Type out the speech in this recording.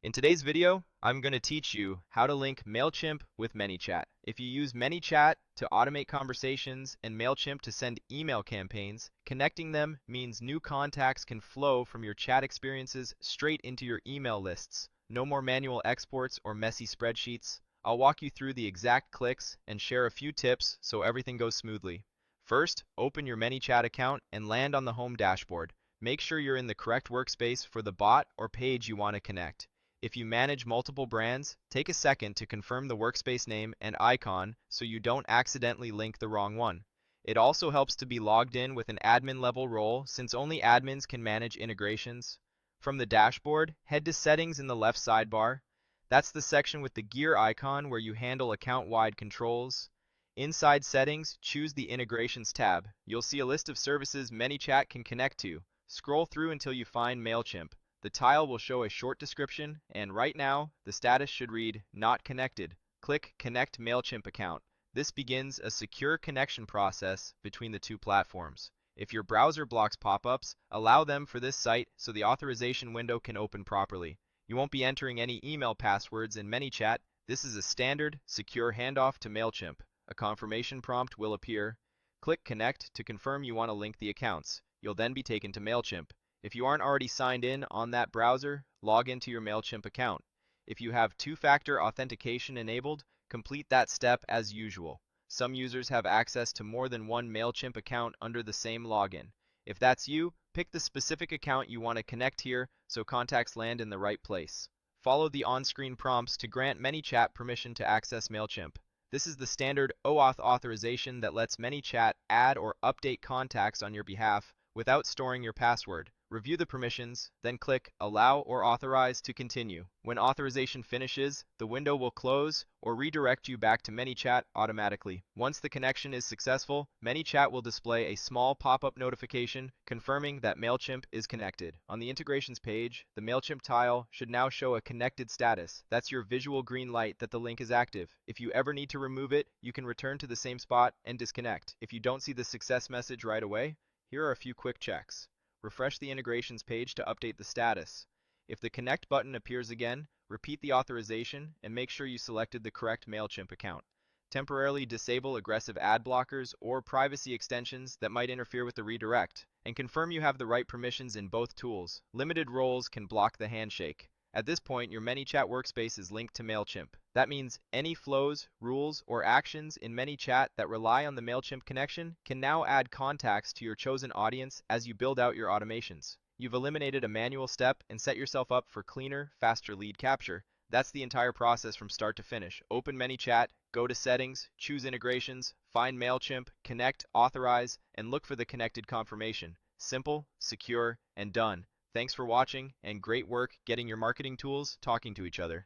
In today's video, I'm going to teach you how to link Mailchimp with Manychat. If you use Manychat to automate conversations and Mailchimp to send email campaigns, connecting them means new contacts can flow from your chat experiences straight into your email lists. No more manual exports or messy spreadsheets. I'll walk you through the exact clicks and share a few tips so everything goes smoothly. First, open your Manychat account and land on the home dashboard. Make sure you're in the correct workspace for the bot or page you want to connect. If you manage multiple brands, take a second to confirm the workspace name and icon so you don't accidentally link the wrong one. It also helps to be logged in with an admin level role since only admins can manage integrations. From the dashboard, head to Settings in the left sidebar. That's the section with the gear icon where you handle account-wide controls. Inside Settings, choose the Integrations tab. You'll see a list of services Manychat can connect to. Scroll through until you find Mailchimp. The tile will show a short description, and right now, the status should read, Not Connected. Click Connect Mailchimp Account. This begins a secure connection process between the two platforms. If your browser blocks pop-ups, allow them for this site so the authorization window can open properly. You won't be entering any email passwords in Manychat. This is a standard, secure handoff to Mailchimp. A confirmation prompt will appear. Click Connect to confirm you want to link the accounts. You'll then be taken to Mailchimp. If you aren't already signed in on that browser, log into your Mailchimp account. If you have two-factor authentication enabled, complete that step as usual. Some users have access to more than one Mailchimp account under the same login. If that's you, pick the specific account you want to connect here so contacts land in the right place. Follow the on-screen prompts to grant Manychat permission to access Mailchimp. This is the standard OAuth authorization that lets Manychat add or update contacts on your behalf without storing your password. Review the permissions, then click Allow or Authorize to continue. When authorization finishes, the window will close or redirect you back to Manychat automatically. Once the connection is successful, Manychat will display a small pop-up notification confirming that Mailchimp is connected. On the integrations page, the Mailchimp tile should now show a connected status. That's your visual green light that the link is active. If you ever need to remove it, you can return to the same spot and disconnect. If you don't see the success message right away, here are a few quick checks. Refresh the integrations page to update the status. If the Connect button appears again, repeat the authorization and make sure you selected the correct Mailchimp account. Temporarily disable aggressive ad blockers or privacy extensions that might interfere with the redirect, and confirm you have the right permissions in both tools. Limited roles can block the handshake. At this point, your Manychat workspace is linked to Mailchimp. That means any flows, rules, or actions in Manychat that rely on the Mailchimp connection can now add contacts to your chosen audience as you build out your automations. You've eliminated a manual step and set yourself up for cleaner, faster lead capture. That's the entire process from start to finish. Open Manychat, go to Settings, choose Integrations, find Mailchimp, connect, authorize, and look for the connected confirmation. Simple, secure, and done. Thanks for watching, and great work getting your marketing tools talking to each other.